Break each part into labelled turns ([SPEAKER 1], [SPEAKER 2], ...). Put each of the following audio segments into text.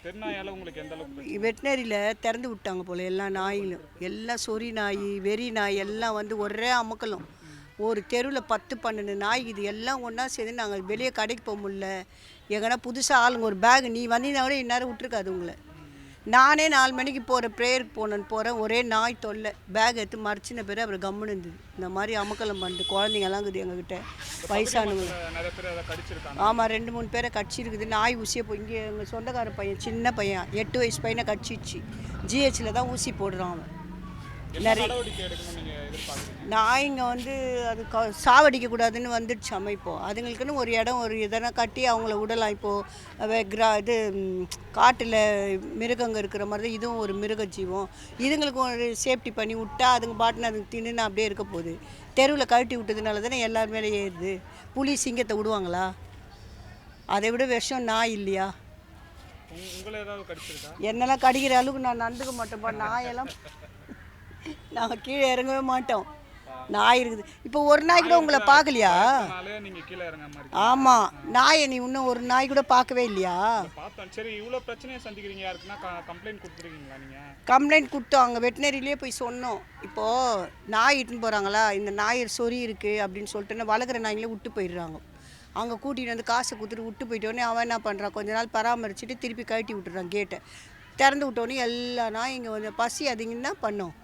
[SPEAKER 1] தெருநாயால உங்களுக்கு எந்த அளவுக்கு
[SPEAKER 2] வெட்டினரியில் திறந்து விட்டாங்க போல் எல்லா நாயிலும், எல்லாம் சொறி நாய் வெறி நாய் எல்லாம் வந்து ஒரே அமுக்கலும். ஒரு தெருவில் 10-12 நாய் இது எல்லாம் ஒன்றா சேர்ந்து நாங்கள் வெளியே கடைக்கு போக முடியல. எங்கன்னா புதுசாக ஆளுங்க ஒரு பேக் நீ வந்தீங்கன்னா கூட இந்நேரம் விட்டுருக்காது உங்களை. நானே 4 மணிக்கு ப்ரேயருக்கு போகிறேன், ஒரே நாய் தொல்லை. பேக் எடுத்து மறைச்சின பேர் அப்புறம் கம்முன்னு இருந்தது. இந்த மாதிரி அமக்கலம் பண்ணிட்டு குழந்தைங்கலாம் இருக்குது எங்ககிட்ட, வயசானவங்க.
[SPEAKER 1] நிறைய பேர் அதை கடிச்சிருக்காங்க.
[SPEAKER 2] ஆமாம், 2-3 பேரை கடிச்சிருக்குது. நாய் ஊசியை இங்கே எங்கள் சொந்தக்கார பையன், சின்ன பையன் 8 வயசு பையனை கடிச்சிச்சு. ஜிஹெச்சில் தான் ஊசி போடுறான் அவன். நிறைய நாய்ங்க வந்து அது சாவடிக்கக்கூடாதுன்னு வந்துடுச்சு அமைப்போம். அதுங்களுக்குன்னு ஒரு இடம் ஒரு இதெல்லாம் கட்டி அவங்கள விடலாம். இப்போது காட்டில் மிருகங்க இருக்கிற மாதிரி தான் இதுவும் ஒரு மிருக ஜீவம். இதுங்களுக்கு ஒரு சேஃப்டி பண்ணி விட்டா அதுங்க பாட்டுன்னு அதுங்க தின்னு அப்படியே இருக்க போகுது. தெருவில் கழட்டி விட்டதுனால தானே எல்லார் மேலே ஏறுது. புலி சிங்கத்தை விடுவாங்களா? அதை விட விஷம் நாய் இல்லையா? என்னெல்லாம் கடிக்கிற அளவுக்கு நான் நடந்துக்க மாட்டேன்ப்பா. நாயெல்லாம் நாங்கள் கீழே இறங்கவே மாட்டோம். நாய் இருக்குது. இப்போ ஒரு நாய் கூட உங்களை பார்க்கலையா? ஆமாம், நாயை நீ இன்னும் ஒரு நாய் கூட பார்க்கவே இல்லையா?
[SPEAKER 1] சரி, இவ்வளோ பிரச்சனையை சந்திக்கிறீங்க, யாருக்குன்னா கம்ப்ளைண்ட் கொடுத்துருக்கீங்களா நீங்கள்?
[SPEAKER 2] கம்ப்ளைண்ட் கொடுத்தோம், அங்கே வெட்டினரியிலே போய் சொன்னோம். இப்போது நாய் இட்டுன்னு போகிறாங்களா, இந்த நாய் சொறி இருக்குது அப்படின்னு சொல்லிட்டு வளர்க்குற நாய்களே விட்டு போயிடுறாங்க. அங்கே கூட்டிகிட்டு வந்து காசை கொடுத்துட்டு விட்டு போயிட்டோன்னே அவன் என்ன பண்ணுறான், கொஞ்ச நாள் பராமரிச்சுட்டு திருப்பி கழட்டி விட்டுறான். கேட்டை திறந்து விட்டோன்னே எல்லா நாய் இங்கே வந்து பசி அதிகன்னா பண்ணோம்.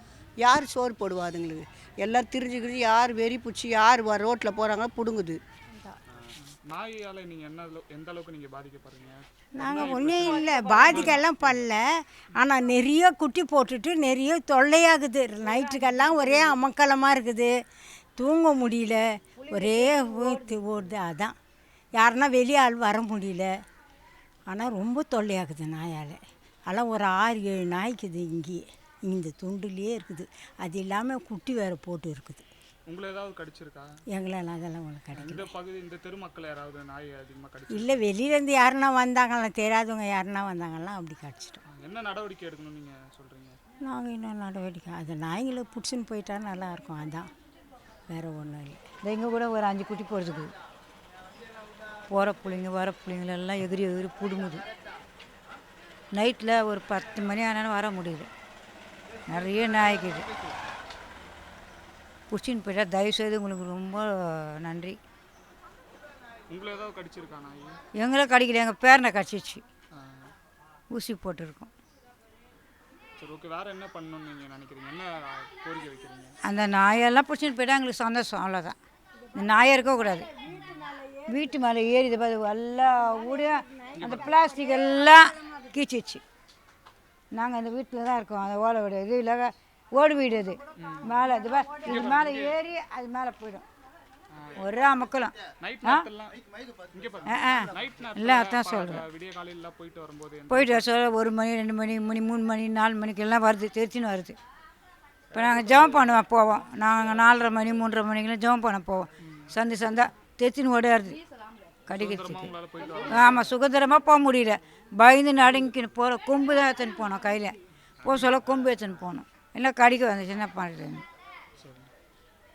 [SPEAKER 2] யார் சோறு போடுவா அதுங்களுக்கு? எல்லோரும் திரிஞ்சுக்கிட்டு யார் வெறி பூச்சி யார் ரோட்டில் போகிறாங்களோ பிடுங்குது.
[SPEAKER 1] நாயால் நீங்கள் எந்த அளவுக்கு நீங்கள் பாதிக்கப்படுறீங்க?
[SPEAKER 3] நாங்கள் ஒன்றும் இல்லை, பாதிக்கெல்லாம் பண்ணல. ஆனால் நிறைய குட்டி போட்டுட்டு நிறைய தொல்லையாகுது. நைட்டுக்கெல்லாம் ஒரே அமக்கலமாக இருக்குது, தூங்க முடியல, ஒரே ஊத்து ஓடுது. அதான் யாருன்னா வெளியே ஆள் வர முடியல. ஆனால் ரொம்ப தொல்லையாகுது நாயால். அதெல்லாம் ஒரு 6-7 நாய்க்குது இங்கேயே, இந்த துண்டுலேயே இருக்குது. அது இல்லாமல் குட்டி வேறு போட்டு இருக்குது.
[SPEAKER 1] உங்களை ஏதாவது கடிச்சிருக்கா?
[SPEAKER 3] எங்களெல்லாம் அதெல்லாம் உங்களுக்கு கிடைக்கும்.
[SPEAKER 1] இந்த பகுதி இந்த தெரு மக்கள் யாராவது நாய் அதிகமாக கடிச்சு?
[SPEAKER 3] இல்லை, வெளியிலேருந்து யாருன்னா வந்தாங்களா, தெரியாதவங்க யாருன்னா வந்தாங்கலாம் அப்படி கடிச்சிட்டோம்.
[SPEAKER 1] என்ன நடவடிக்கை எடுக்கணும்னு நீங்கள் சொல்கிறீங்க?
[SPEAKER 3] நாங்கள் இன்னும் நடவடிக்கை அது நாய்களை பிடிச்சின்னு போயிட்டா நல்லாயிருக்கும். அதான் வேறு ஒன்றும் இல்லை.
[SPEAKER 4] எங்கள் கூட ஒரு 5 குட்டி போடுறதுக்கு போகிற பிள்ளைங்க வர பிள்ளைங்களெல்லாம் எகிரி பிடுங்குது. நைட்டில் ஒரு 10 மணி ஆனாலும் வர முடியுது. நிறைய நாய்க்குது. பிடிச்சின்னு போயிட்டா தயவுசெய்து உங்களுக்கு ரொம்ப நன்றி.
[SPEAKER 1] உங்களை ஏதாவது கடிச்சிருக்கா நாய்?
[SPEAKER 4] எங்களை கடிக்கல, எங்கள் பேரனை கடிச்சிச்சு, ஊசி போட்டிருக்கோம்.
[SPEAKER 1] சரி, ஓகே. வேறு என்ன பண்ணணும்னு நீங்கள் நினைக்கிறீங்க? என்ன கோரிக்கை வைக்கிறீங்க?
[SPEAKER 4] அந்த நாயெல்லாம் பிடிச்சின்னு போயிட்டா எங்களுக்கு சந்தோஷம், அவ்வளோதான். இந்த நாயை இருக்கக்கூடாது. வீட்டு மேலே ஏறிது பார்த்து எல்லாம் ஊட அந்த பிளாஸ்டிக் எல்லாம் கீச்சிச்சு. நாங்கள் அந்த வீட்டில் தான் இருக்கோம். அந்த ஓலை வீடு இது இல்லை, ஓடு வீடு. அது மேலே இது மேலே ஏறி அது மேலே போயிடும். ஒரே அமக்கலாம். இல்லை, அதான் சொல்கிறேன். போயிட்டு வர சொல்ல 1 மணி 2 மணி 3 மணி 4 மணிக்கெல்லாம் வருது, தெரிச்சுன்னு வருது. இப்போ நாங்கள் ஜெபம் பண்ணுவோம், போவோம். நாங்கள் 4:30 மணி 3:30 மணிக்கெல்லாம் ஜெபம் பண்ண போவோம். சந்தா தெரிச்சுன்னு ஓடியாருது கடிக்கிறதுக்கு. ஆமாம், சுதந்திரமாக போக முடியல, பயந்து நடுங்கின்னு போகிற. கொம்பு தான் எடுத்துன்னு போனோம் கையில், போக சொல்ல கொம்பு எடுத்துன்னு போனோம். இல்லை கடிக்க வந்துச்சு, என்ன பண்ணுறதுன்னு.